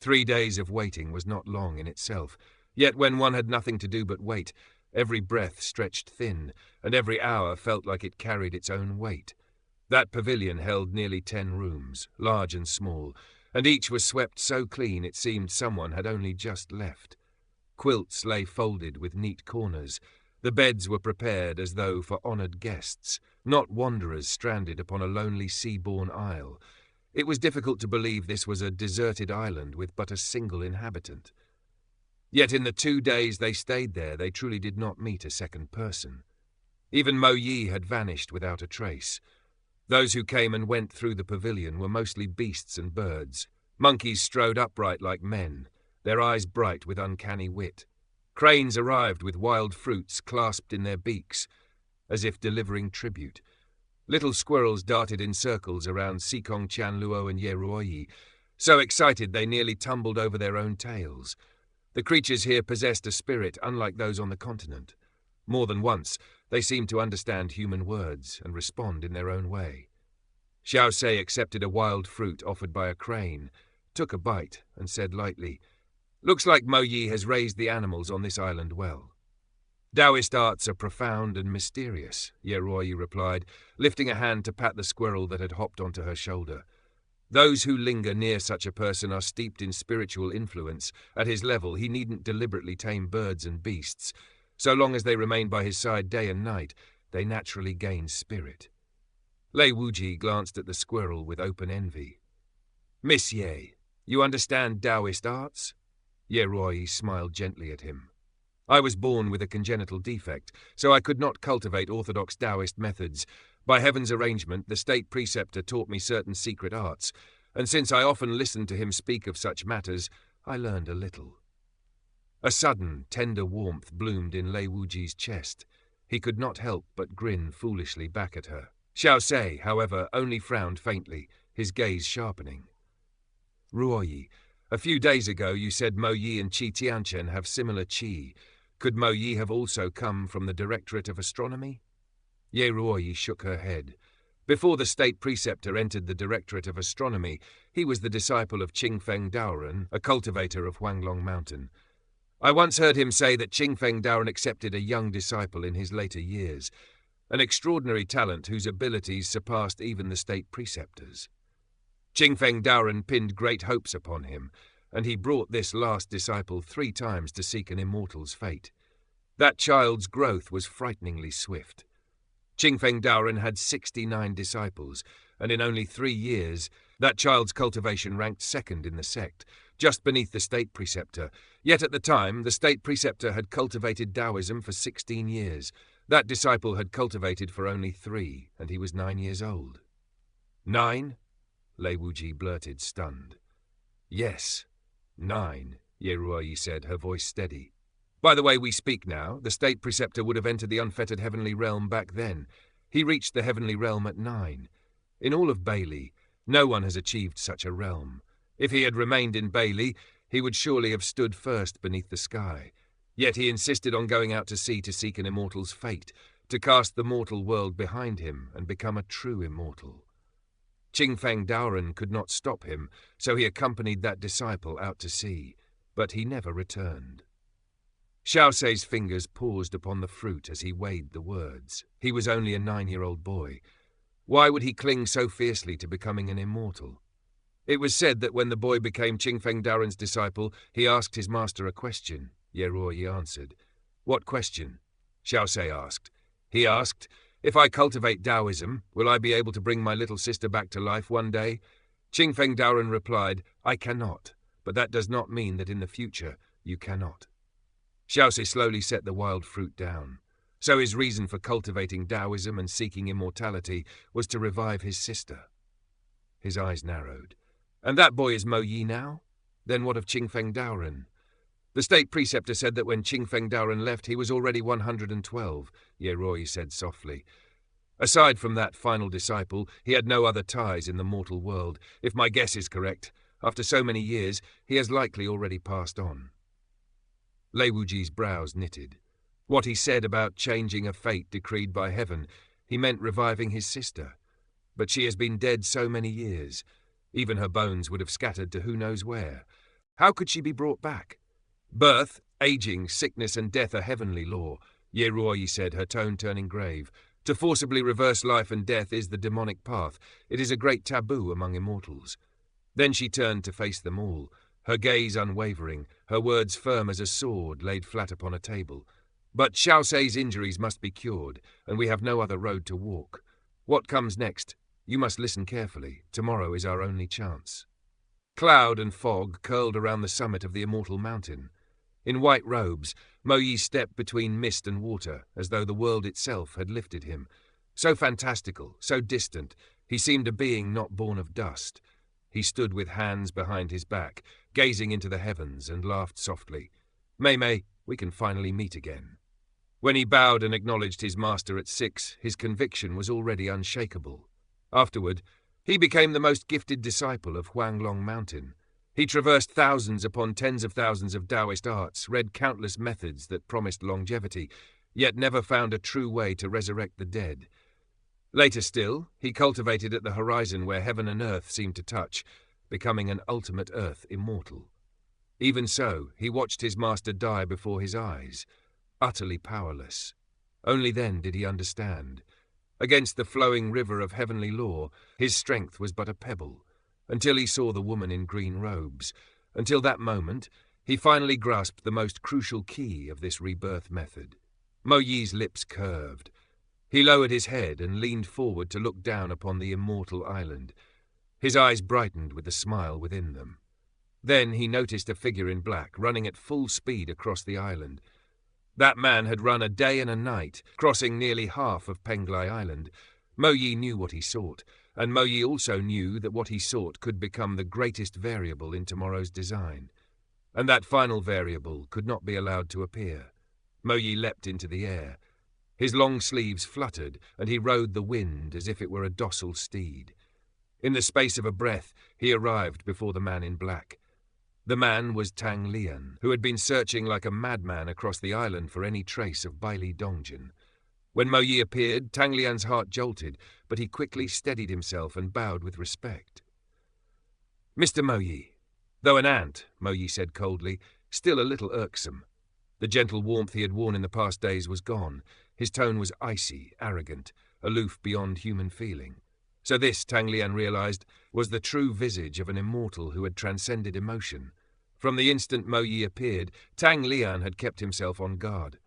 3 days of waiting was not long in itself, yet when one had nothing to do but wait, every breath stretched thin, and every hour felt like it carried its own weight. That pavilion held nearly 10 rooms, large and small, and each was swept so clean it seemed someone had only just left. Quilts lay folded with neat corners. The beds were prepared as though for honoured guests, not wanderers stranded upon a lonely sea-borne isle. It was difficult to believe this was a deserted island with but a single inhabitant. Yet in the 2 days they stayed there, they truly did not meet a second person. Even Mo Yi had vanished without a trace. Those who came and went through the pavilion were mostly beasts and birds. Monkeys strode upright like men, their eyes bright with uncanny wit. Cranes arrived with wild fruits clasped in their beaks, as if delivering tribute. Little squirrels darted in circles around Sikong Chanluo and Yeruoyi, so excited they nearly tumbled over their own tails. The creatures here possessed a spirit unlike those on the continent. More than once, they seemed to understand human words and respond in their own way. Xiao Sei accepted a wild fruit offered by a crane, took a bite, and said lightly, "Looks like Mo Yi has raised the animals on this island well." "Taoist arts are profound and mysterious," Yeruoyi replied, lifting a hand to pat the squirrel that had hopped onto her shoulder. "Those who linger near such a person are steeped in spiritual influence. At his level, he needn't deliberately tame birds and beasts. So long as they remain by his side day and night, they naturally gain spirit." Lei Wuji glanced at the squirrel with open envy. "Miss Ye, you understand Taoist arts?" Yeruoyi smiled gently at him. "I was born with a congenital defect, so I could not cultivate orthodox Taoist methods. By heaven's arrangement, the state preceptor taught me certain secret arts, and since I often listened to him speak of such matters, I learned a little." A sudden, tender warmth bloomed in Lei Wuji's chest. He could not help but grin foolishly back at her. Xiao Sei, however, only frowned faintly, his gaze sharpening. "Ruoyi, a few days ago you said Mo Yi and Qi Tianchen have similar qi. Could Mo Yi have also come from the Directorate of Astronomy?" Ye Ruoyi shook her head. Before the state preceptor entered the Directorate of Astronomy, he was the disciple of Qingfeng Daoren, a cultivator of Huanglong Mountain. I once heard him say that Qingfeng Daoren accepted a young disciple in his later years, an extraordinary talent whose abilities surpassed even the state preceptor's. Qingfeng Daoren pinned great hopes upon him, and he brought this last disciple 3 times to seek an immortal's fate. That child's growth was frighteningly swift. Qingfeng Daoren had 69 disciples, and in only 3 years, that child's cultivation ranked second in the sect, just beneath the state preceptor. Yet at the time, the state preceptor had cultivated Taoism for 16 years. That disciple had cultivated for only 3, and he was 9 years old. 9? Lei Wuji blurted, stunned. "Yes, 9, Yeruoyi said, her voice steady. "By the way we speak now, the state preceptor would have entered the unfettered heavenly realm back then. He reached the heavenly realm at 9. In all of Bailey, no one has achieved such a realm. If he had remained in Bailey, he would surely have stood first beneath the sky. Yet he insisted on going out to sea to seek an immortal's fate, to cast the mortal world behind him and become a true immortal. Qingfeng Daoren could not stop him, so he accompanied that disciple out to sea, but he never returned." Xiao Sei's fingers paused upon the fruit as he weighed the words. He was only a 9-year-old boy. Why would he cling so fiercely to becoming an immortal? It was said that when the boy became Qingfeng Daoren's disciple, he asked his master a question. Yeruoyi answered. "What question?" Xiao Sei asked. He asked, "If I cultivate Taoism, will I be able to bring my little sister back to life one day?" Qingfeng Daoren replied, "I cannot, but that does not mean that in the future you cannot." Xiao Sei slowly set the wild fruit down. So his reason for cultivating Taoism and seeking immortality was to revive his sister. His eyes narrowed. "And that boy is Mo Yi now? Then what of Qingfeng Daoren?" "The state preceptor said that when Qingfeng Daoren left, he was already 112, Yeruoyi said softly. "Aside from that final disciple, he had no other ties in the mortal world. If my guess is correct, after so many years, he has likely already passed on." Lei Wuji's brows knitted. What he said about changing a fate decreed by heaven, he meant reviving his sister. But she has been dead so many years. Even her bones would have scattered to who knows where. How could she be brought back? Birth, aging, sickness and death are heavenly law, Ye Ruoyi said, her tone turning grave. To forcibly reverse life and death is the demonic path. It is a great taboo among immortals. Then she turned to face them all, her gaze unwavering, her words firm as a sword laid flat upon a table. But Xiaosei's injuries must be cured, and we have no other road to walk. What comes next? You must listen carefully. Tomorrow is our only chance. Cloud and fog curled around the summit of the immortal mountain. In white robes, Mo Yi stepped between mist and water, as though the world itself had lifted him. So fantastical, so distant, he seemed a being not born of dust. He stood with hands behind his back, gazing into the heavens, and laughed softly. Mei, we can finally meet again. When he bowed and acknowledged his master at 6, his conviction was already unshakable. Afterward, he became the most gifted disciple of Huanglong Mountain. He traversed thousands upon tens of thousands of Taoist arts, read countless methods that promised longevity, yet never found a true way to resurrect the dead. Later still, he cultivated at the horizon where heaven and earth seemed to touch, becoming an ultimate earth immortal. Even so, he watched his master die before his eyes, utterly powerless. Only then did he understand. Against the flowing river of heavenly law, his strength was but a pebble, until he saw the woman in green robes. Until that moment, he finally grasped the most crucial key of this rebirth method. Mo Yi's lips curved. He lowered his head and leaned forward to look down upon the immortal island. His eyes brightened with the smile within them. Then he noticed a figure in black running at full speed across the island. That man had run a day and a night, crossing nearly half of Penglai Island. Mo Yi knew what he sought, and Mo Yi also knew that what he sought could become the greatest variable in tomorrow's design. And that final variable could not be allowed to appear. Mo Yi leapt into the air. His long sleeves fluttered, and he rode the wind as if it were a docile steed. In the space of a breath, he arrived before the man in black. The man was Tang Lian, who had been searching like a madman across the island for any trace of Baili Dongjin. When Mo Yi appeared, Tang Lian's heart jolted, but he quickly steadied himself and bowed with respect. Mr. Mo Yi. Though an ant, Mo Yi said coldly, still a little irksome. The gentle warmth he had worn in the past days was gone. His tone was icy, arrogant, aloof beyond human feeling. So this, Tang Lian realized, was the true visage of an immortal who had transcended emotion. From the instant Mo Yi appeared, Tang Lian had kept himself on guard.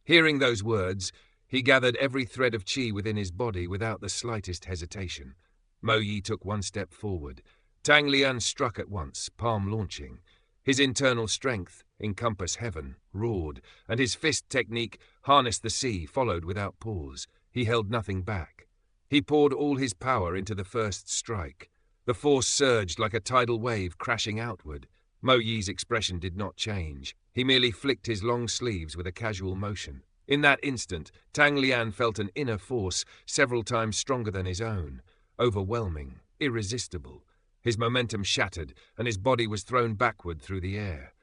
Hearing those words, he gathered every thread of qi within his body without the slightest hesitation. Mo Yi took one step forward. Tang Lian struck at once, palm launching. His internal strength, encompass heaven, roared, and his fist technique, harness the sea, followed without pause. He held nothing back. He poured all his power into the first strike. The force surged like a tidal wave crashing outward. Mo Yi's expression did not change. He merely flicked his long sleeves with a casual motion. In that instant, Tang Lian felt an inner force several times stronger than his own, overwhelming, irresistible. His momentum shattered, and his body was thrown backward through the air.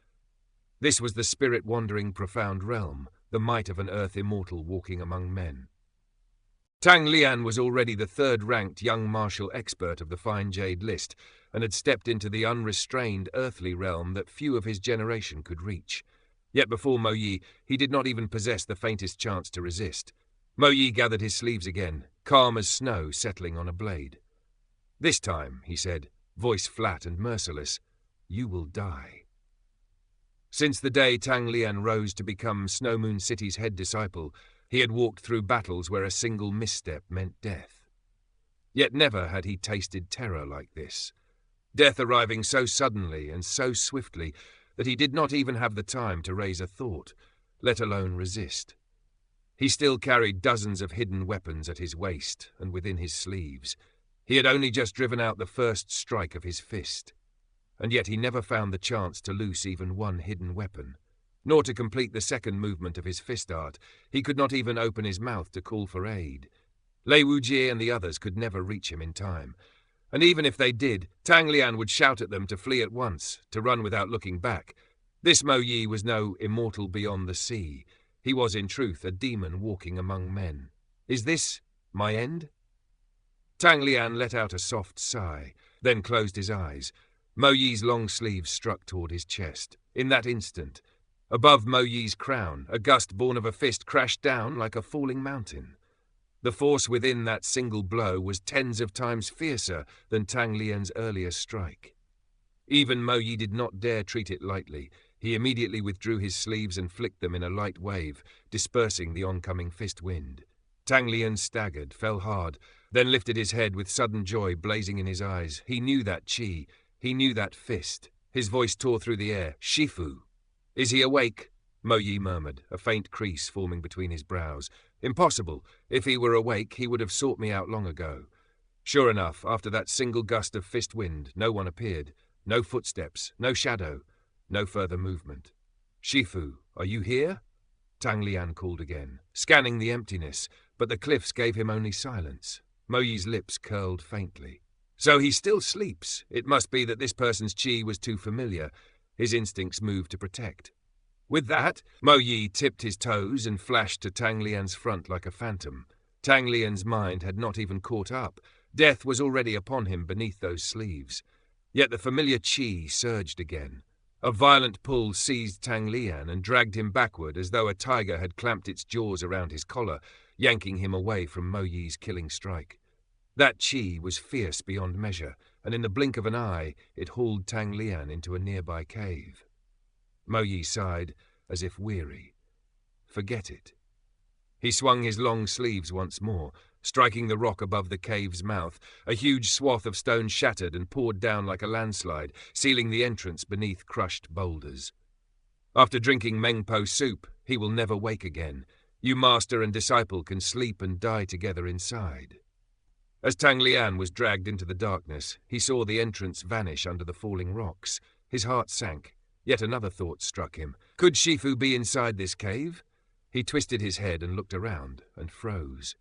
This was the spirit-wandering profound realm, the might of an earth immortal walking among men. Tang Lian was already the third-ranked young martial expert of the Fine Jade list, and had stepped into the unrestrained earthly realm that few of his generation could reach. Yet before Mo Yi, he did not even possess the faintest chance to resist. Mo Yi gathered his sleeves again, calm as snow settling on a blade. "This time," he said, voice flat and merciless, "you will die." Since the day Tang Lian rose to become Snow Moon City's head disciple, he had walked through battles where a single misstep meant death. Yet never had he tasted terror like this. Death arriving so suddenly and so swiftly that he did not even have the time to raise a thought, let alone resist. He still carried dozens of hidden weapons at his waist and within his sleeves. He had only just driven out the first strike of his fist. And yet he never found the chance to loose even one hidden weapon. Nor to complete the second movement of his fist art. He could not even open his mouth to call for aid. Lei Wujie and the others could never reach him in time. And even if they did, Tang Lian would shout at them to flee at once, to run without looking back. This Mo Yi was no immortal beyond the sea. He was in truth a demon walking among men. Is this my end? Tang Lian let out a soft sigh, then closed his eyes. Mo Yi's long sleeves struck toward his chest. In that instant, above Mo Yi's crown, a gust born of a fist crashed down like a falling mountain. The force within that single blow was tens of times fiercer than Tang Lian's earlier strike. Even Mo Yi did not dare treat it lightly. He immediately withdrew his sleeves and flicked them in a light wave, dispersing the oncoming fist wind. Tang Lian staggered, fell hard, then lifted his head with sudden joy blazing in his eyes. He knew that chi. He knew that fist. His voice tore through the air. Shifu. Is he awake? Mo Yi murmured, a faint crease forming between his brows. Impossible. If he were awake, he would have sought me out long ago. Sure enough, after that single gust of fist wind, no one appeared. No footsteps, no shadow, no further movement. Shifu, are you here? Tang Lian called again, scanning the emptiness, but the cliffs gave him only silence. Mo Yi's lips curled faintly. So he still sleeps. It must be that this person's chi was too familiar. His instincts moved to protect. With that, Mo Yi tipped his toes and flashed to Tang Lian's front like a phantom. Tang Lian's mind had not even caught up. Death was already upon him beneath those sleeves. Yet the familiar chi surged again. A violent pull seized Tang Lian and dragged him backward as though a tiger had clamped its jaws around his collar, yanking him away from Mo Yi's killing strike. That chi was fierce beyond measure, and in the blink of an eye it hauled Tang Lian into a nearby cave. Mo Yi sighed, as if weary. Forget it. He swung his long sleeves once more, striking the rock above the cave's mouth. A huge swath of stone shattered and poured down like a landslide, sealing the entrance beneath crushed boulders. After drinking Mengpo soup, he will never wake again. You master and disciple can sleep and die together inside. As Tang Lian was dragged into the darkness, he saw the entrance vanish under the falling rocks. His heart sank. Yet another thought struck him. Could Shifu be inside this cave? He twisted his head and looked around, and froze.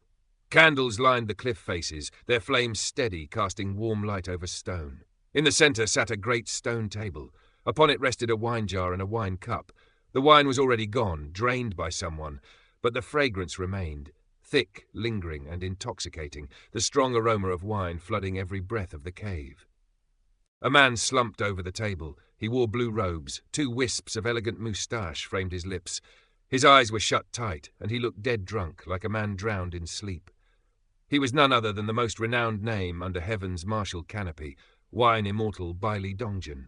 Candles lined the cliff faces, their flames steady, casting warm light over stone. In the center sat a great stone table. Upon it rested a wine jar and a wine cup. The wine was already gone, drained by someone, but the fragrance remained, thick, lingering, and intoxicating, the strong aroma of wine flooding every breath of the cave. A man slumped over the table. He wore blue robes. 2 wisps of elegant moustache framed his lips. His eyes were shut tight, and he looked dead drunk, like a man drowned in sleep. He was none other than the most renowned name under heaven's martial canopy, wine immortal Bai Li Dongjun.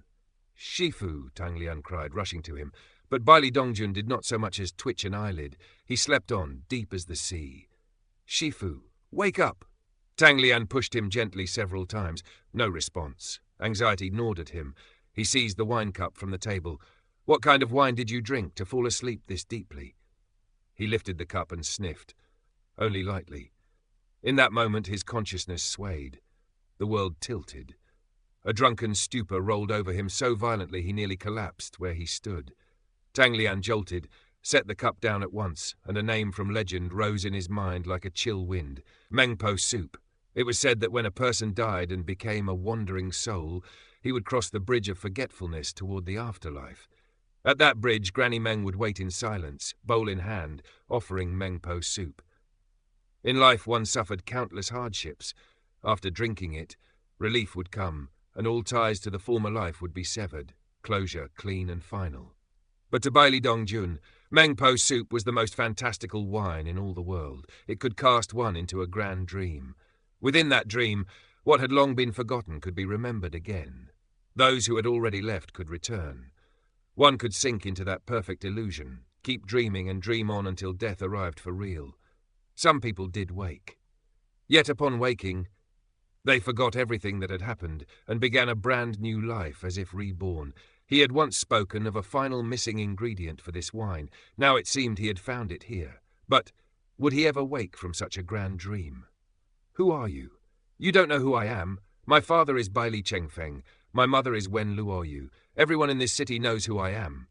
Shifu, Tang Lian cried, rushing to him. But Bai Li Dongjun did not so much as twitch an eyelid. He slept on, deep as the sea. Shifu, wake up! Tang Lian pushed him gently several times. No response. Anxiety gnawed at him. He seized the wine cup from the table. What kind of wine did you drink to fall asleep this deeply? He lifted the cup and sniffed, only lightly. In that moment his consciousness swayed. The world tilted. A drunken stupor rolled over him so violently he nearly collapsed where he stood. Tang Lian jolted, set the cup down at once, and a name from legend rose in his mind like a chill wind. Mengpo soup. It was said that when a person died and became a wandering soul, he would cross the bridge of forgetfulness toward the afterlife. At that bridge, Granny Meng would wait in silence, bowl in hand, offering Mengpo soup. In life one suffered countless hardships. After drinking it, relief would come, and all ties to the former life would be severed, closure clean and final. But to Bai Li Dongjun, Mengpo soup was the most fantastical wine in all the world. It could cast one into a grand dream. Within that dream, what had long been forgotten could be remembered again. Those who had already left could return. One could sink into that perfect illusion, keep dreaming and dream on until death arrived for real. Some people did wake. Yet upon waking, they forgot everything that had happened and began a brand new life as if reborn. He had once spoken of a final missing ingredient for this wine. Now it seemed he had found it here. But would he ever wake from such a grand dream? Who are you? You don't know who I am. My father is Bai Li Chengfeng. My mother is Wen Luoyu. Everyone in this city knows who I am.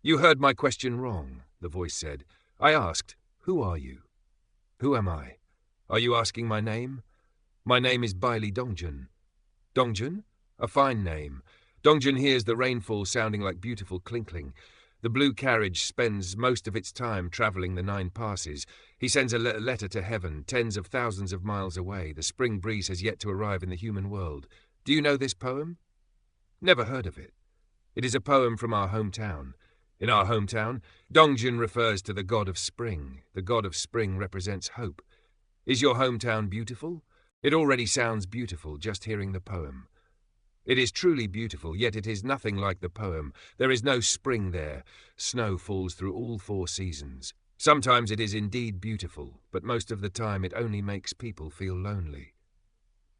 You heard my question wrong, the voice said. I asked, who are you? Who am I? Are you asking my name? My name is Bai Li Dongjun. Dongjun? A fine name. Dongjun hears the rainfall sounding like beautiful clinkling. The blue carriage spends most of its time travelling the 9 passes. He sends a letter to heaven, tens of thousands of miles away. The spring breeze has yet to arrive in the human world. Do you know this poem? Never heard of it. It is a poem from our hometown. In our hometown, Dongjin refers to the god of spring. The god of spring represents hope. Is your hometown beautiful? It already sounds beautiful just hearing the poem. It is truly beautiful, yet it is nothing like the poem. There is no spring there. Snow falls through all 4 seasons. Sometimes it is indeed beautiful, but most of the time it only makes people feel lonely.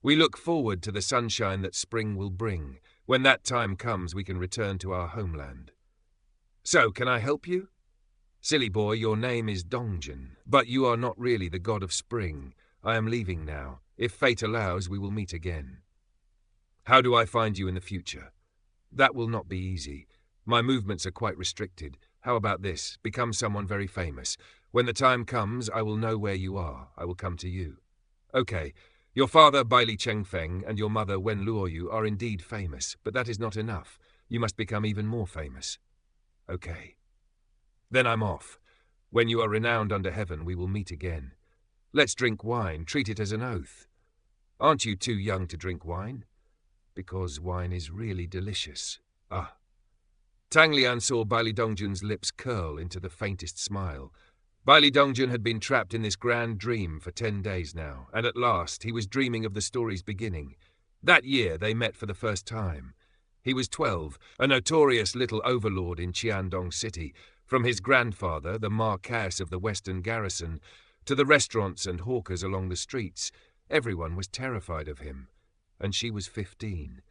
We look forward to the sunshine that spring will bring. When that time comes, we can return to our homeland. So, can I help you? Silly boy, your name is Dongjin, but you are not really the god of spring. I am leaving now. If fate allows, we will meet again. How do I find you in the future? That will not be easy. My movements are quite restricted. How about this? Become someone very famous. When the time comes, I will know where you are. I will come to you. Okay. Your father, Bai Li Chengfeng, and your mother, Wen Luoyu, are indeed famous, but that is not enough. You must become even more famous. Okay. Then I'm off. When you are renowned under heaven, we will meet again. Let's drink wine. Treat it as an oath. Aren't you too young to drink wine? Because wine is really delicious. Ah. Tang Lian saw Bai Li Dongjun's lips curl into the faintest smile. Bai Li Dongjun had been trapped in this grand dream for 10 days now, and at last he was dreaming of the story's beginning. That year they met for the first time. He was 12, a notorious little overlord in Qiandong City, from his grandfather, the Marquess of the Western Garrison, to the restaurants and hawkers along the streets. Everyone was terrified of him. And she was 15.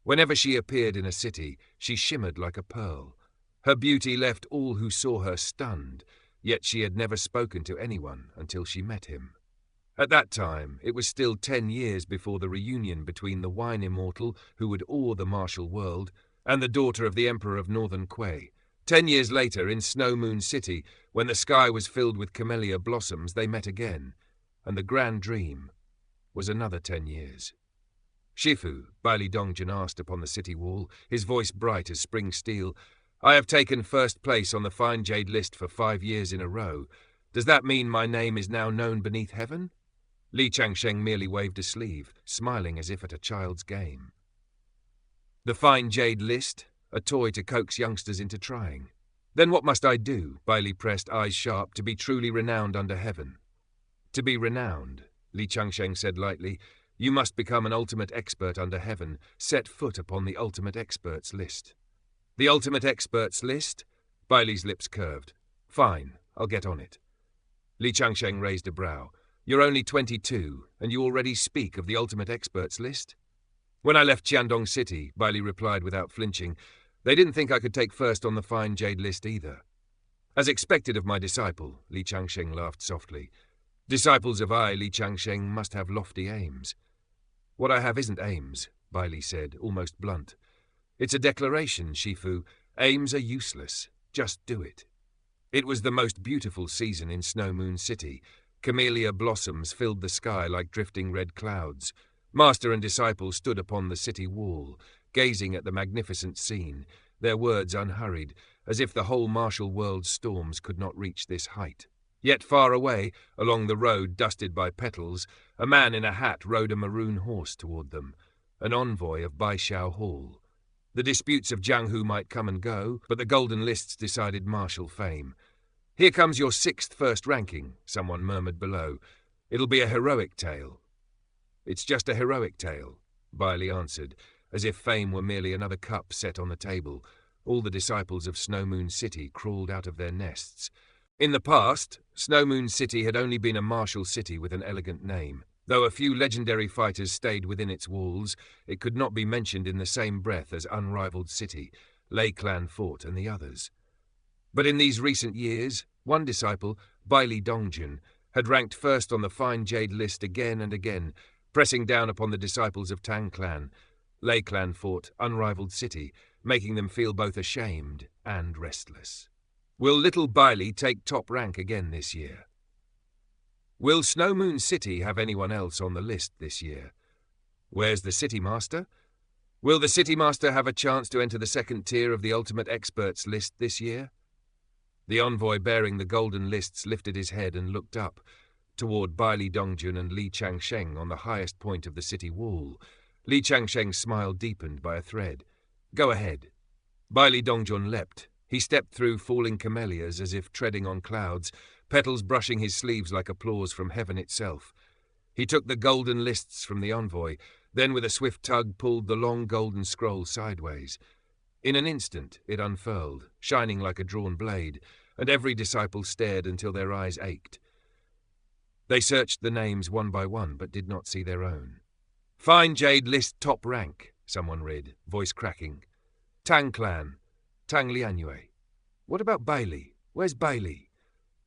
Whenever she appeared in a city, she shimmered like a pearl. Her beauty left all who saw her stunned, yet she had never spoken to anyone until she met him. At that time, it was still 10 years before the reunion between the wine immortal who would awe the martial world and the daughter of the Emperor of Northern Quei. 10 years later, in Snow Moon City, when the sky was filled with camellia blossoms, they met again, and the grand dream was another 10 years. Shifu, Bai Li Dongjun asked upon the city wall, his voice bright as spring steel, I have taken first place on the fine jade list for 5 years in a row. Does that mean my name is now known beneath heaven? Li Changsheng merely waved a sleeve, smiling as if at a child's game. The fine jade list, a toy to coax youngsters into trying. Then what must I do, Bai Li pressed, eyes sharp, to be truly renowned under heaven? To be renowned, Li Changsheng said lightly, you must become an ultimate expert under heaven, set foot upon the ultimate experts list. The ultimate experts list? Bai Li's lips curved. Fine, I'll get on it. Li Changsheng raised a brow. You're only 22, and you already speak of the ultimate experts list? When I left Qiandong City, Bai Li replied without flinching, they didn't think I could take first on the fine jade list either. As expected of my disciple, Li Changsheng laughed softly. Disciples of I, Li Changsheng, must have lofty aims. What I have isn't aims, Bai Li said, almost blunt. It's a declaration, Shifu. Aims are useless. Just do it. It was the most beautiful season in Snow Moon City. Camellia blossoms filled the sky like drifting red clouds. Master and disciple stood upon the city wall, gazing at the magnificent scene, their words unhurried, as if the whole martial world's storms could not reach this height. Yet far away, along the road dusted by petals, a man in a hat rode a maroon horse toward them, an envoy of Baishao Hall. The disputes of Jianghu might come and go, but the golden lists decided martial fame. Here comes your 6th first ranking, someone murmured below. It'll be a heroic tale. It's just a heroic tale, Bai Li answered, as if fame were merely another cup set on the table. All the disciples of Snow Moon City crawled out of their nests. In the past, Snow Moon City had only been a martial city with an elegant name. Though a few legendary fighters stayed within its walls, it could not be mentioned in the same breath as Unrivaled City, Lei Clan Fort, and the others. But in these recent years, one disciple, Bai Li Dongjun, had ranked first on the fine jade list again and again, pressing down upon the disciples of Tang Clan, Lei Clan Fort, Unrivaled City, making them feel both ashamed and restless. Will little Bai Li take top rank again this year? Will Snow Moon City have anyone else on the list this year? Where's the City Master? Will the City Master have a chance to enter the 2nd tier of the Ultimate Experts list this year? The envoy bearing the golden lists lifted his head and looked up, toward Bai Li Dongjun and Li Changsheng on the highest point of the city wall. Li Changsheng's smile deepened by a thread. Go ahead. Bailey Dongjun leapt. He stepped through falling camellias as if treading on clouds, petals brushing his sleeves like applause from heaven itself. He took the golden lists from the envoy, then with a swift tug pulled the long golden scroll sideways. In an instant it unfurled, shining like a drawn blade, and every disciple stared until their eyes ached. They searched the names one by one, but did not see their own. "Find Jade list top rank," someone read, voice cracking. "Tang clan, Tang Lianyue. What about Bailey? Where's Bailey?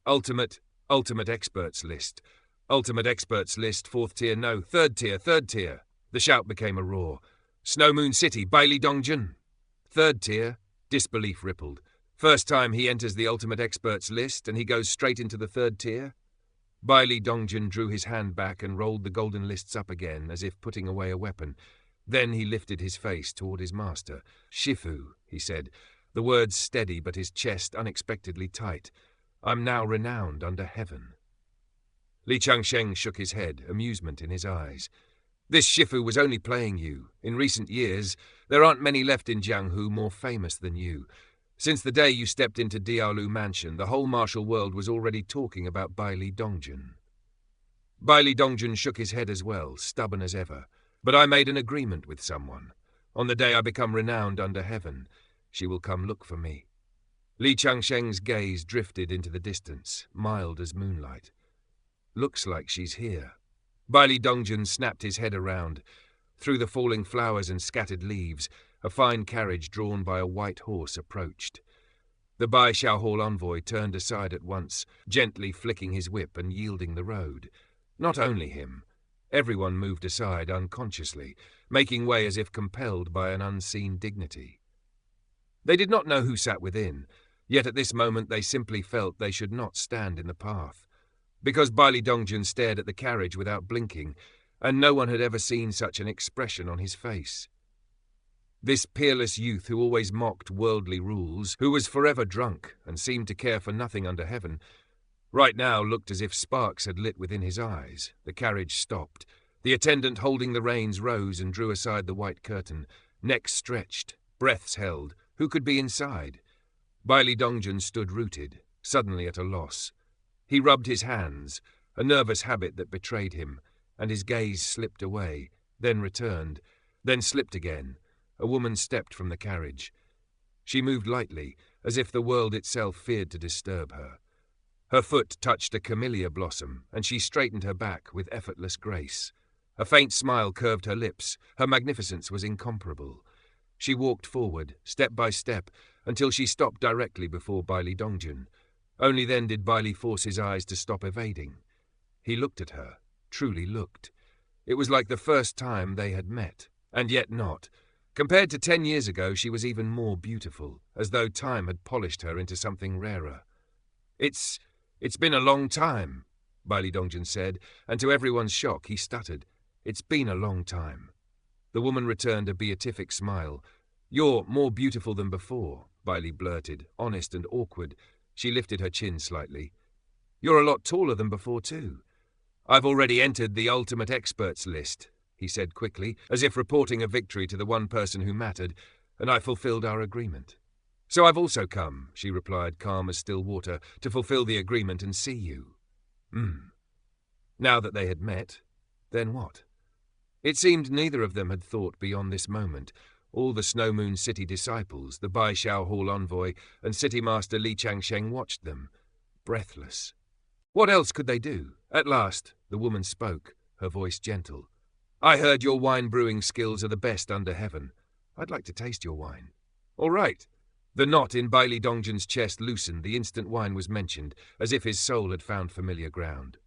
Ultimate experts list. Ultimate experts list, 4th tier, no, 3rd tier, 3rd tier." The shout became a roar. "Snow Moon City, Bailey Dongjun. 3rd tier." Disbelief rippled. First time he enters the ultimate experts list and he goes straight into the 3rd tier? Bailey Dongjun drew his hand back and rolled the golden lists up again as if putting away a weapon. Then he lifted his face toward his master. "Shifu," he said, the words steady but his chest unexpectedly tight. "I'm now renowned under heaven." Li Changsheng shook his head, amusement in his eyes. "This Shifu was only playing you. In recent years, there aren't many left in Jianghu more famous than you. Since the day you stepped into Diaolu Mansion, the whole martial world was already talking about Bailey Dongjun." Bailey Dongjun shook his head as well, stubborn as ever. "But I made an agreement with someone. On the day I become renowned under heaven, she will come look for me." Li Changsheng's gaze drifted into the distance, mild as moonlight. "Looks like she's here." Bailey Dongjun snapped his head around. Through the falling flowers and scattered leaves, a fine carriage drawn by a white horse approached. The Bai Xiao Hall envoy turned aside at once, gently flicking his whip and yielding the road. Not only him. Everyone moved aside unconsciously, making way as if compelled by an unseen dignity. They did not know who sat within, yet at this moment they simply felt they should not stand in the path. Because Bailey Dongjun stared at the carriage without blinking, and no one had ever seen such an expression on his face. This peerless youth who always mocked worldly rules, who was forever drunk and seemed to care for nothing under heaven, right now looked as if sparks had lit within his eyes. The carriage stopped. The attendant holding the reins rose and drew aside the white curtain. Necks stretched, breaths held. Who could be inside? Bailey Dongjun stood rooted, suddenly at a loss. He rubbed his hands, a nervous habit that betrayed him, and his gaze slipped away, then returned, then slipped again. A woman stepped from the carriage. She moved lightly, as if the world itself feared to disturb her. Her foot touched a camellia blossom, and she straightened her back with effortless grace. A faint smile curved her lips. Her magnificence was incomparable. She walked forward, step by step, until she stopped directly before Bailey Dongjun. Only then did Bailey force his eyes to stop evading. He looked at her, truly looked. It was like the first time they had met, and yet not. Compared to 10 years ago, she was even more beautiful, as though time had polished her into something rarer. It's been a long time," Bailey Dongjun said, and to everyone's shock he stuttered. "It's been a long time." The woman returned a beatific smile. "You're more beautiful than before," Bailey blurted, honest and awkward. She lifted her chin slightly. "You're a lot taller than before, too." "I've already entered the ultimate experts list," he said quickly, as if reporting a victory to the one person who mattered, "and I fulfilled our agreement." "So I've also come," she replied, calm as still water, "to fulfill the agreement and see you." Now that they had met, then what? It seemed neither of them had thought beyond this moment. All the Snow Moon City disciples, the Bai Xiao Hall envoy, and City Master Li Changsheng watched them, breathless. What else could they do? At last, the woman spoke, her voice gentle. "I heard your wine brewing skills are the best under heaven. I'd like to taste your wine." "All right." The knot in Bailey Dongjun's chest loosened the instant wine was mentioned, as if his soul had found familiar ground.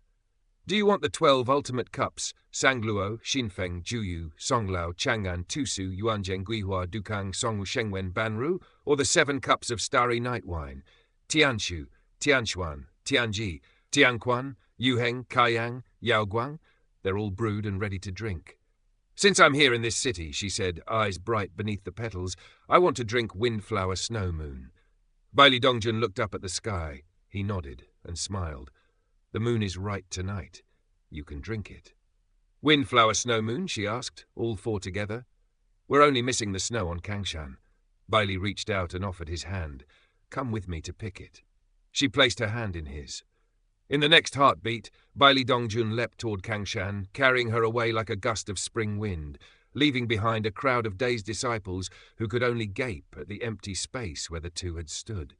"Do you want the 12 ultimate cups, Sangluo, Xinfeng, Juyu, Songlao, Chang'an, Tusu, Yuanzheng, Guihua, Dukang, Songwu, Shengwen, Banru, or the 7 cups of starry night wine, Tianshu, Tianshuan, Tianji, Tianquan, Yuheng, Kaiyang, Yaoguang? They're all brewed and ready to drink." "Since I'm here in this city," she said, eyes bright beneath the petals, "I want to drink Windflower Snow Moon." Bailey Dongjun looked up at the sky. He nodded and smiled. "The moon is right tonight. You can drink it." "Windflower Snow Moon?" she asked, all 4 together. "We're only missing the snow on Kangshan." Bailey reached out and offered his hand. "Come with me to pick it." She placed her hand in his. In the next heartbeat, Bailey Dongjun leapt toward Kangshan, carrying her away like a gust of spring wind, leaving behind a crowd of dazed disciples who could only gape at the empty space where the two had stood.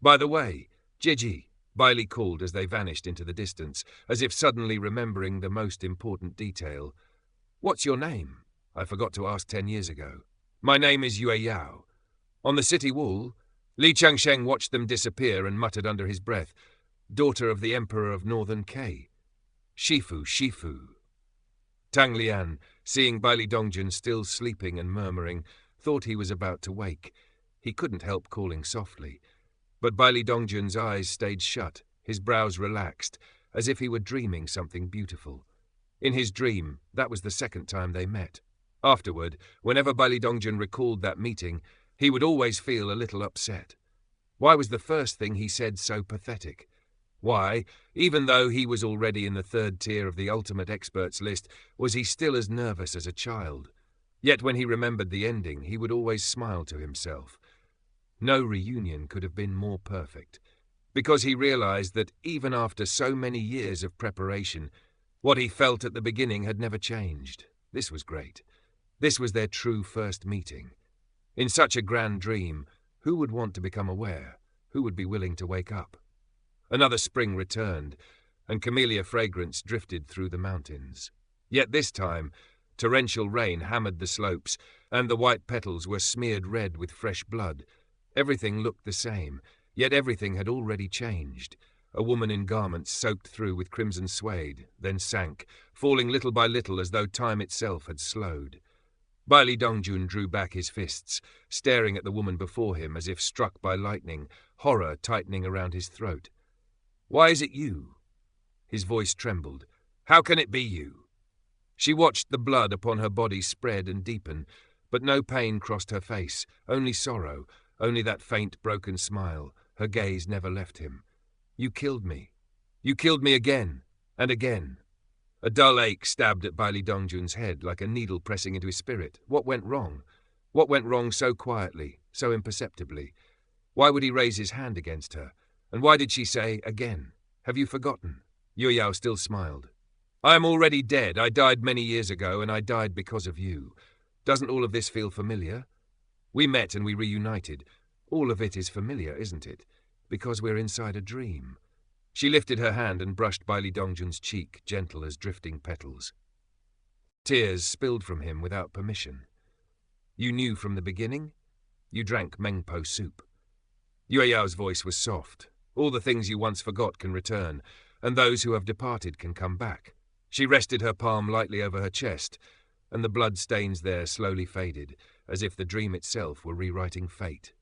"By the way, Gigi," Bailey called as they vanished into the distance, as if suddenly remembering the most important detail. "What's your name? I forgot to ask 10 years ago." "My name is Yue Yao." On the city wall, Li Changsheng watched them disappear and muttered under his breath, "Daughter of the Emperor of Northern Kei. Shifu, Shifu." Tang Lian, seeing Bailey Dongjun still sleeping and murmuring, thought he was about to wake. He couldn't help calling softly. But Bailey Dongjun's eyes stayed shut, his brows relaxed, as if he were dreaming something beautiful. In his dream, that was the second time they met. Afterward, whenever Bailey Dongjun recalled that meeting, he would always feel a little upset. Why was the first thing he said so pathetic? Why, even though he was already in the third tier of the ultimate experts list, was he still as nervous as a child? Yet when he remembered the ending, he would always smile to himself. No reunion could have been more perfect, because he realized that even after so many years of preparation, what he felt at the beginning had never changed. This was great. This was their true first meeting. In such a grand dream, who would want to become aware? Who would be willing to wake up? Another spring returned, and camellia fragrance drifted through the mountains. Yet this time, torrential rain hammered the slopes, and the white petals were smeared red with fresh blood. Everything looked the same, yet everything had already changed. A woman in garments soaked through with crimson suede, then sank, falling little by little as though time itself had slowed. Bailey Dongjun drew back his fists, staring at the woman before him as if struck by lightning, horror tightening around his throat. "Why is it you?" His voice trembled. "How can it be you?" She watched the blood upon her body spread and deepen, but no pain crossed her face, only sorrow, only that faint, broken smile. Her gaze never left him. "You killed me. You killed me again, and again." A dull ache stabbed at Bailey Dongjun's head like a needle pressing into his spirit. What went wrong? What went wrong so quietly, so imperceptibly? Why would he raise his hand against her? And why did she say, "again"? "Have you forgotten?" Yue Yao still smiled. "I am already dead. I died many years ago, and I died because of you. Doesn't all of this feel familiar? We met and we reunited. All of it is familiar, isn't it? Because we're inside a dream." She lifted her hand and brushed Bailey Dongjun's cheek, gentle as drifting petals. Tears spilled from him without permission. "You knew from the beginning? You drank Mengpo soup." Yue Yao's voice was soft. "All the things you once forgot can return, and those who have departed can come back." She rested her palm lightly over her chest, and the blood stains there slowly faded, as if the dream itself were rewriting fate.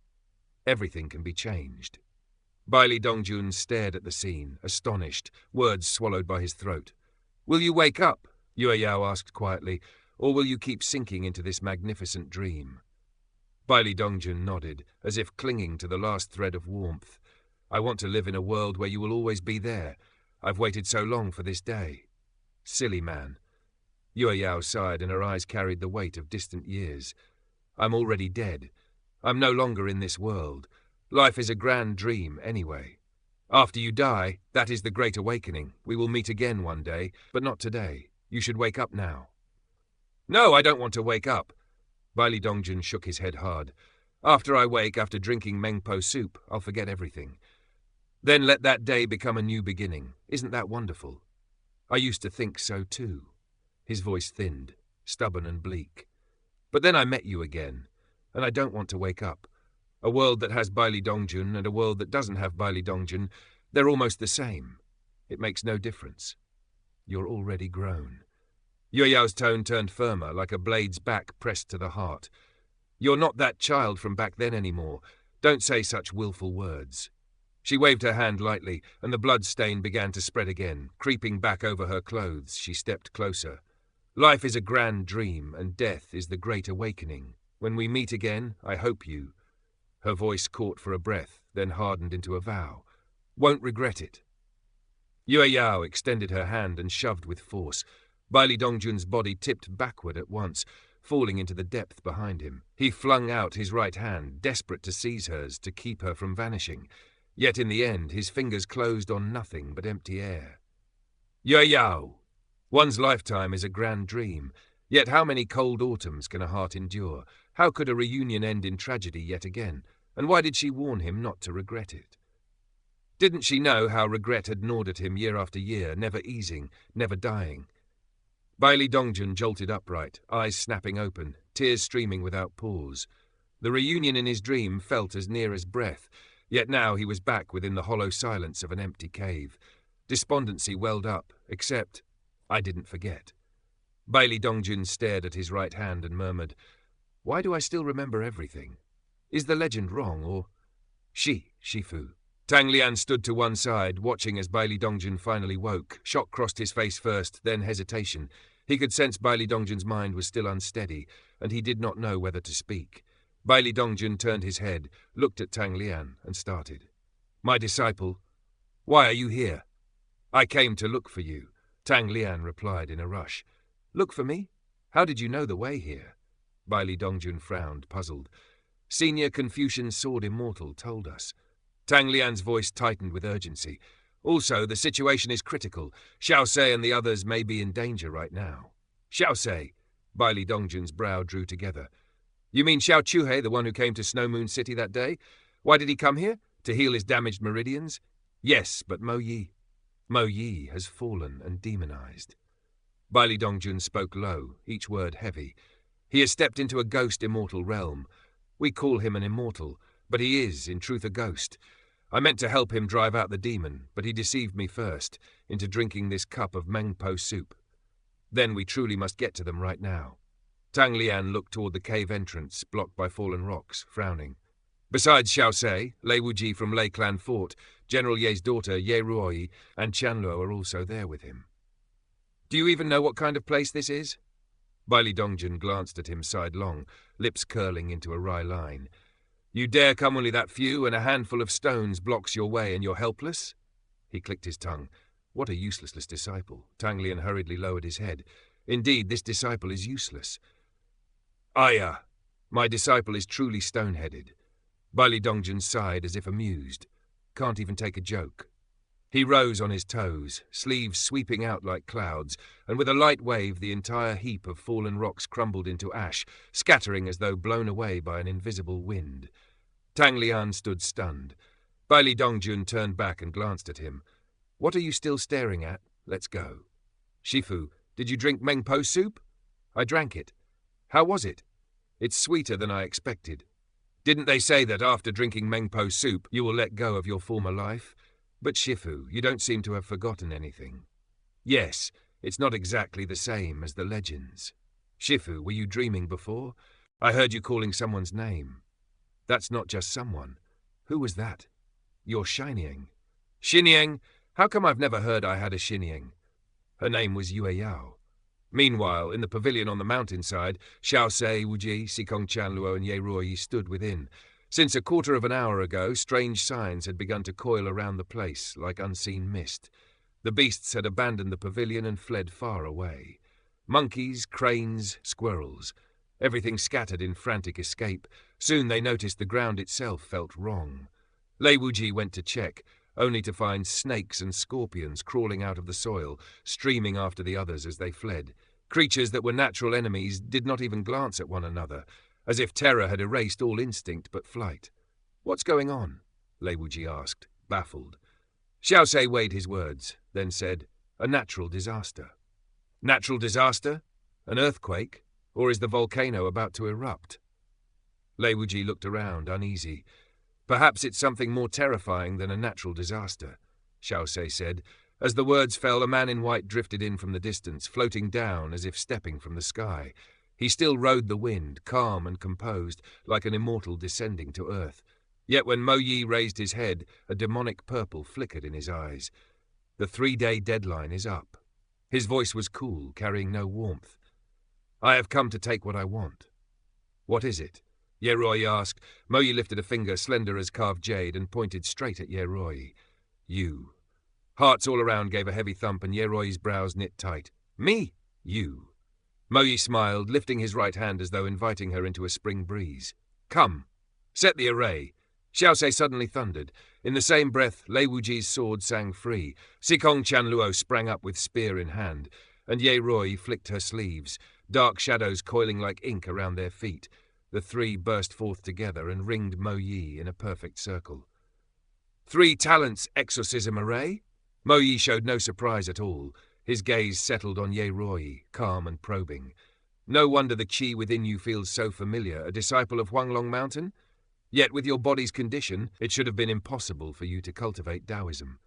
Everything can be changed. Bailey Dongjun stared at the scene, astonished, words swallowed by his throat. "Will you wake up?" Yue Yao asked quietly, "or will you keep sinking into this magnificent dream?" Bailey Dongjun nodded, as if clinging to the last thread of warmth. "I want to live in a world where you will always be there. I've waited so long for this day." "Silly man." Yue Yao sighed, and her eyes carried the weight of distant years. "I'm already dead. I'm no longer in this world. Life is a grand dream, anyway. After you die, that is the Great Awakening. We will meet again one day, but not today. You should wake up now." "No, I don't want to wake up." Bailey Dongjun shook his head hard. "After I wake, after drinking Mengpo soup, I'll forget everything. Then let that day become a new beginning. Isn't that wonderful? I used to think so too." His voice thinned, stubborn and bleak. "But then I met you again, and I don't want to wake up. A world that has Bailey Dongjun and a world that doesn't have Bailey Dongjun, they're almost the same. It makes no difference. You're already grown." Yue Yao's tone turned firmer, like a blade's back pressed to the heart. "You're not that child from back then anymore. Don't say such willful words." She waved her hand lightly, and the blood stain began to spread again. Creeping back over her clothes, she stepped closer. "Life is a grand dream, and death is the Great Awakening. When we meet again, I hope you—" Her voice caught for a breath, then hardened into a vow. "Won't regret it." Yue Yao extended her hand and shoved with force. Bailey Dongjun's body tipped backward at once, falling into the depth behind him. He flung out his right hand, desperate to seize hers, to keep her from vanishing. Yet in the end, his fingers closed on nothing but empty air. Yo-yo! One's lifetime is a grand dream. Yet how many cold autumns can a heart endure? How could a reunion end in tragedy yet again? And why did she warn him not to regret it? Didn't she know how regret had gnawed at him year after year, never easing, never dying? Bailey Dongjun jolted upright, eyes snapping open, tears streaming without pause. The reunion in his dream felt as near as breath, yet now he was back within the hollow silence of an empty cave. Despondency welled up, except I didn't forget. Bailey Dongjun stared at his right hand and murmured, "Why do I still remember everything? Is the legend wrong, or—" Shifu. Tang Lian stood to one side, watching as Bailey Dongjun finally woke. Shock crossed his face first, then hesitation. He could sense Bailey Dongjun's mind was still unsteady, and he did not know whether to speak. Bailey Dongjun turned his head, looked at Tang Lian, and started. "My disciple, why are you here?" "I came to look for you," Tang Lian replied in a rush. "Look for me? How did you know the way here?" Bailey Dongjun frowned, puzzled. "Senior Confucian Sword Immortal told us." Tang Lian's voice tightened with urgency. "Also, the situation is critical. Xiao Sei and the others may be in danger right now." "Xiao Sei?" Bailey Dongjun's brow drew together. "You mean Xiao Chuhei, the one who came to Snow Moon City that day? Why did he come here? To heal his damaged meridians?" "Yes, but Mo Yi. Mo Yi has fallen and demonized." Bailey Dongjun spoke low, each word heavy. "He has stepped into a ghost immortal realm. We call him an immortal, but he is, in truth, a ghost. I meant to help him drive out the demon, but he deceived me first, into drinking this cup of Mengpo soup. Then we truly must get to them right now." Tang Lian looked toward the cave entrance, blocked by fallen rocks, frowning. "Besides Xiao Sei, Lei Wuji from Lei Clan Fort, General Ye's daughter, Ye Ruoyi, and Chanluo are also there with him." "Do you even know what kind of place this is?" Bailey Dongjun glanced at him sidelong, lips curling into a wry line. "You dare come only that few, and a handful of stones blocks your way, and you're helpless?" He clicked his tongue. What a useless disciple. Tang Lian hurriedly lowered his head. Indeed, this disciple is useless. "Aya, my disciple is truly stone-headed." Bailey Dongjun sighed as if amused. "Can't even take a joke." He rose on his toes, sleeves sweeping out like clouds, and with a light wave the entire heap of fallen rocks crumbled into ash, scattering as though blown away by an invisible wind. Tang Lian stood stunned. Bailey Dongjun turned back and glanced at him. "What are you still staring at? Let's go." "Shifu, did you drink Mengpo soup?" "I drank it." "How was it?" "It's sweeter than I expected." "Didn't they say that after drinking Mengpo soup you will let go of your former life? But Shifu, you don't seem to have forgotten anything." "Yes, it's not exactly the same as the legends." "Shifu, were you dreaming before? I heard you calling someone's name." "That's not just someone. Who was that?" "Your Xiniang." "Xiniang? How come I've never heard I had a Xiniang?" "Her name was Yue Yao." Meanwhile, in the pavilion on the mountainside, Xiao Sei, Wuji, Sikong Chanluo, and Ye Ruoyi stood within. Since a quarter of an hour ago, strange signs had begun to coil around the place, like unseen mist. The beasts had abandoned the pavilion and fled far away. Monkeys, cranes, squirrels. Everything scattered in frantic escape. Soon they noticed the ground itself felt wrong. Lei Wuji went to check, only to find snakes and scorpions crawling out of the soil, streaming after the others as they fled. Creatures that were natural enemies did not even glance at one another, as if terror had erased all instinct but flight. "What's going on?" Lei Wuji asked, baffled. Xiao Sei weighed his words, then said, "A natural disaster." "Natural disaster? An earthquake? Or is the volcano about to erupt?" Lei Wuji looked around, uneasy. "Perhaps it's something more terrifying than a natural disaster," Xiao Sei said. As the words fell, a man in white drifted in from the distance, floating down as if stepping from the sky. He still rode the wind, calm and composed, like an immortal descending to earth. Yet when Mo Yi raised his head, a demonic purple flickered in his eyes. "The 3-day deadline is up." His voice was cool, carrying no warmth. "I have come to take what I want." "What is it?" Ye Ruoyi asked. Mo Yi lifted a finger, slender as carved jade, and pointed straight at Ye Ruoyi. "You." Hearts all around gave a heavy thump, and Ye Ruoyi's brows knit tight. "Me?" "You." Mo Yi smiled, lifting his right hand as though inviting her into a spring breeze. "Come, set the array." Xiaosei suddenly thundered. In the same breath, Lei Wuji's sword sang free. Sikong Chanluo sprang up with spear in hand, and Ye Roi flicked her sleeves, dark shadows coiling like ink around their feet. The three burst forth together and ringed Mo Yi in a perfect circle. 3 talents exorcism array? Mo Yi showed no surprise at all. His gaze settled on Ye Roi, calm and probing. No wonder the qi within you feels so familiar, a disciple of Huanglong Mountain? Yet with your body's condition, it should have been impossible for you to cultivate Taoism.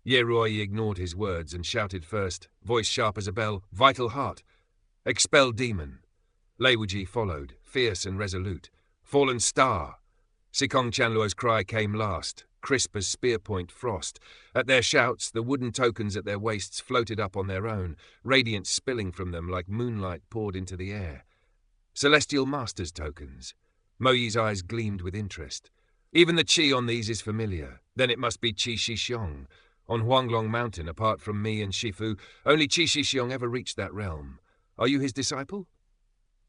Ye Roi ignored his words and shouted first, voice sharp as a bell, "Vital heart! Expel demon!" Lei Wuji followed, fierce and resolute. "Fallen star!" Sikong Chanluo's cry came last, crisp as spear-point frost. At their shouts, the wooden tokens at their waists floated up on their own, radiance spilling from them like moonlight poured into the air. Celestial Masters tokens. Mo Yi's eyes gleamed with interest. Even the qi on these is familiar. Then it must be Qi Shixiong. On Huanglong Mountain, apart from me and Shifu, only Qi Shixiong ever reached that realm. Are you his disciple?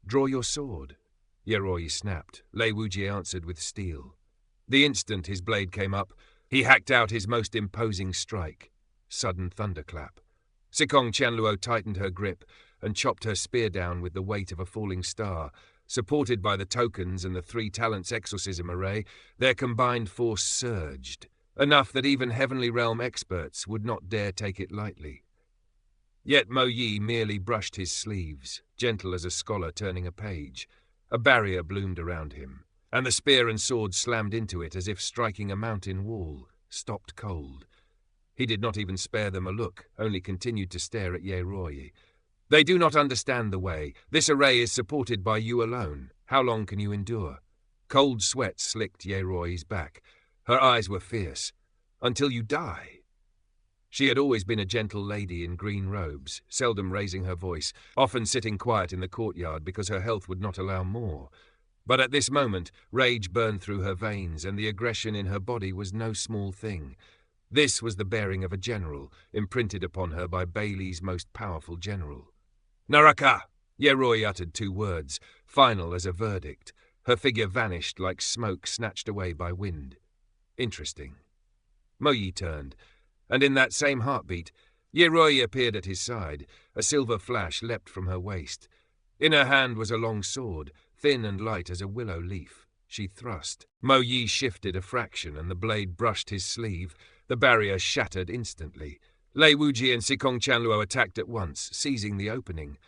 Draw your sword. Ye Roi snapped. Lei Wuji answered with steel. The instant his blade came up, he hacked out his most imposing strike. Sudden thunderclap. Sikong Chanluo tightened her grip and chopped her spear down with the weight of a falling star. Supported by the tokens and the 3 talents exorcism array, their combined force surged, enough that even Heavenly Realm experts would not dare take it lightly. Yet Mo Yi merely brushed his sleeves, gentle as a scholar turning a page. A barrier bloomed around him, and the spear and sword slammed into it as if striking a mountain wall, stopped cold. He did not even spare them a look, only continued to stare at Ye Roi. "They do not understand the way. This array is supported by you alone. How long can you endure?" Cold sweat slicked Ye Roi's back. Her eyes were fierce. "Until you die." She had always been a gentle lady in green robes, seldom raising her voice, often sitting quiet in the courtyard because her health would not allow more. But at this moment, rage burned through her veins, and the aggression in her body was no small thing. This was the bearing of a general, imprinted upon her by Bailey's most powerful general. "Naraka!" Ye Roi uttered 2 words, final as a verdict. Her figure vanished like smoke snatched away by wind. Interesting. Mo Yi turned, and in that same heartbeat, Ye Roi appeared at his side. A silver flash leapt from her waist. In her hand was a long sword, thin and light as a willow leaf. She thrust. Mo Yi shifted a fraction, and the blade brushed his sleeve. The barrier shattered instantly. Lei Wuji and Sikong Chanluo attacked at once, seizing the opening.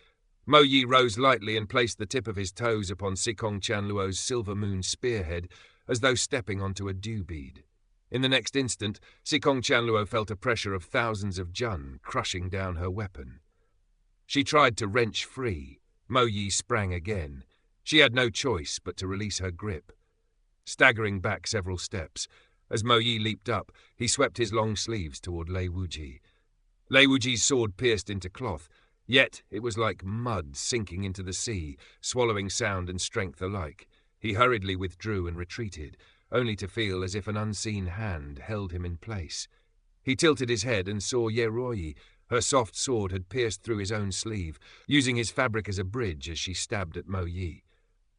Mo Yi rose lightly and placed the tip of his toes upon Sikong Chanluo's silver moon spearhead, as though stepping onto a dew bead. In the next instant, Sikong Chanluo felt a pressure of thousands of jun crushing down her weapon. She tried to wrench free. Mo Yi sprang again. She had no choice but to release her grip. Staggering back several steps, as Mo Yi leaped up, he swept his long sleeves toward Lei Wuji. Lei Wuji's sword pierced into cloth, yet it was like mud sinking into the sea, swallowing sound and strength alike. He hurriedly withdrew and retreated, only to feel as if an unseen hand held him in place. He tilted his head and saw Ye Roi. Her soft sword had pierced through his own sleeve, using his fabric as a bridge as she stabbed at Mo Yi.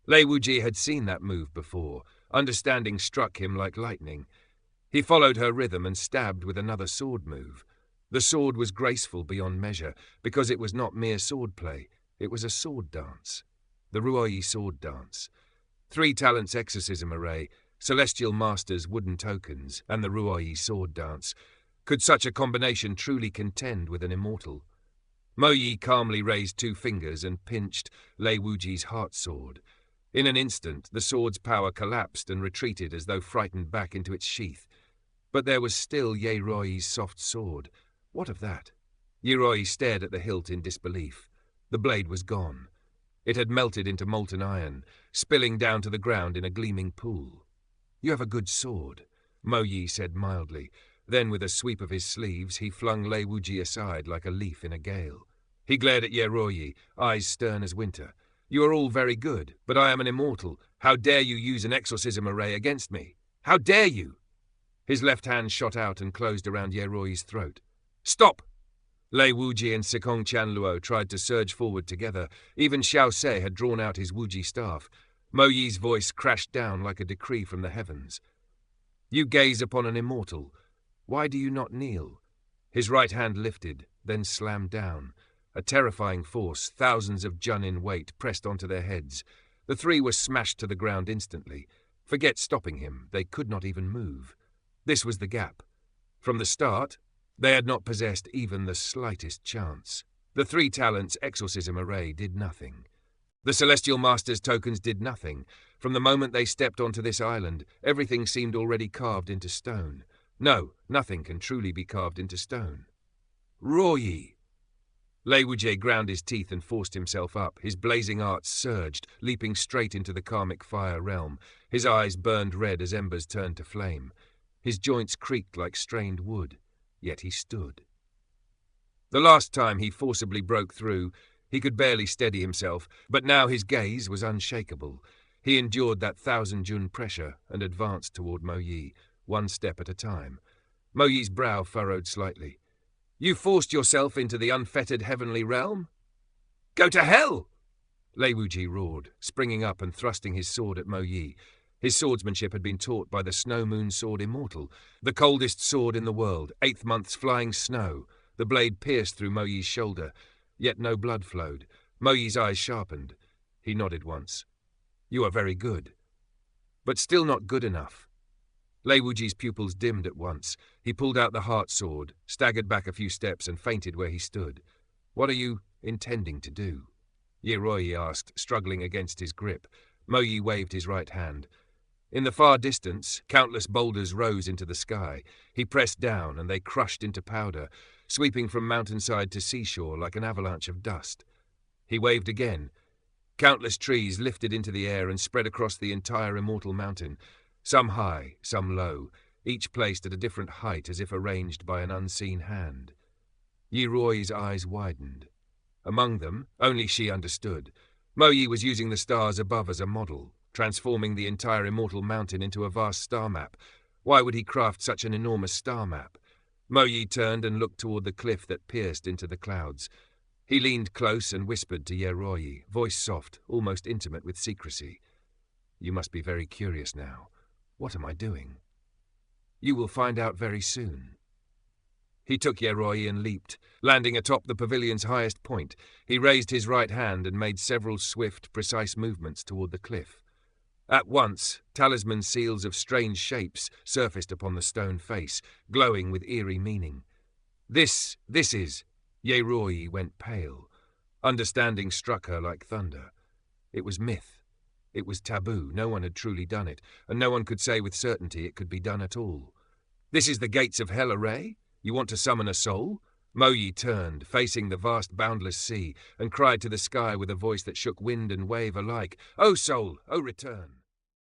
Lei Wuji had seen that move before. Understanding struck him like lightning. He followed her rhythm and stabbed with another sword move. The sword was graceful beyond measure, because it was not mere swordplay. It was a sword dance. The Ruoi sword dance. 3 talents exorcism array, Celestial Masters wooden tokens, and the Ruoi sword dance. Could such a combination truly contend with an immortal? Mo Yi calmly raised 2 fingers and pinched Lei Wuji's heart sword. In an instant, the sword's power collapsed and retreated as though frightened back into its sheath. But there was still Ye Roi's soft sword. What of that? Ye Roi stared at the hilt in disbelief. The blade was gone. It had melted into molten iron, spilling down to the ground in a gleaming pool. "You have a good sword," Mo Yi said mildly. Then, with a sweep of his sleeves, he flung Lei Wuji aside like a leaf in a gale. He glared at Ye Roi, eyes stern as winter. "You are all very good, but I am an immortal. How dare you use an exorcism array against me? How dare you?" His left hand shot out and closed around Ye Roi's throat. "Stop!" Lei Wuji and Sekong Chanluo tried to surge forward together. Even Xiao Se had drawn out his Wuji staff. Mo Yi's voice crashed down like a decree from the heavens. You gaze upon an immortal. Why do you not kneel? His right hand lifted, then slammed down. A terrifying force, thousands of jun in weight pressed onto their heads. The three were smashed to the ground instantly. Forget stopping him, they could not even move. This was the gap. From the start, they had not possessed even the slightest chance. The three talents' exorcism array did nothing. The Celestial Master's tokens did nothing. From the moment they stepped onto this island, everything seemed already carved into stone. No, nothing can truly be carved into stone. Roar ye! Lei Wuji ground his teeth and forced himself up. His blazing arts surged, leaping straight into the karmic fire realm. His eyes burned red as embers turned to flame. His joints creaked like strained wood, yet he stood. The last time he forcibly broke through, he could barely steady himself, but now his gaze was unshakable. He endured that 1,000 jun pressure and advanced toward Mo Yi, one step at a time. Mo Yi's brow furrowed slightly. You forced yourself into the unfettered heavenly realm? Go to hell! Lei Wuji roared, springing up and thrusting his sword at Mo Yi. His swordsmanship had been taught by the Snow Moon Sword Immortal, the coldest sword in the world, 8th month's flying snow. The blade pierced through Mo Yi's shoulder, yet no blood flowed. Mo Yi's eyes sharpened. He nodded once. You are very good. But still not good enough. Lei Wuji's pupils dimmed at once. He pulled out the heart sword, staggered back a few steps and fainted where he stood. What are you intending to do? Ye Roi asked, struggling against his grip. Mo Yi waved his right hand. In the far distance, countless boulders rose into the sky. He pressed down and they crushed into powder, sweeping from mountainside to seashore like an avalanche of dust. He waved again. Countless trees lifted into the air and spread across the entire immortal mountain, some high, some low, each placed at a different height as if arranged by an unseen hand. Yi Roi's eyes widened. Among them, only she understood. Mo Yi was using the stars above as a model, transforming the entire immortal mountain into a vast star map. Why would he craft such an enormous star map? Mo Yi turned and looked toward the cliff that pierced into the clouds. He leaned close and whispered to Ye Roi, voice soft, almost intimate with secrecy. You must be very curious now. What am I doing? You will find out very soon. He took Ye Roi and leaped, landing atop the pavilion's highest point. He raised his right hand and made several swift, precise movements toward the cliff. At once, talisman seals of strange shapes surfaced upon the stone face, glowing with eerie meaning. This is... Ye Roi went pale. Understanding struck her like thunder. It was myth. It was taboo. No one had truly done it, and no one could say with certainty it could be done at all. This is the gates of hell array? You want to summon a soul? Mo Yi turned, facing the vast boundless sea, and cried to the sky with a voice that shook wind and wave alike, O soul, O return!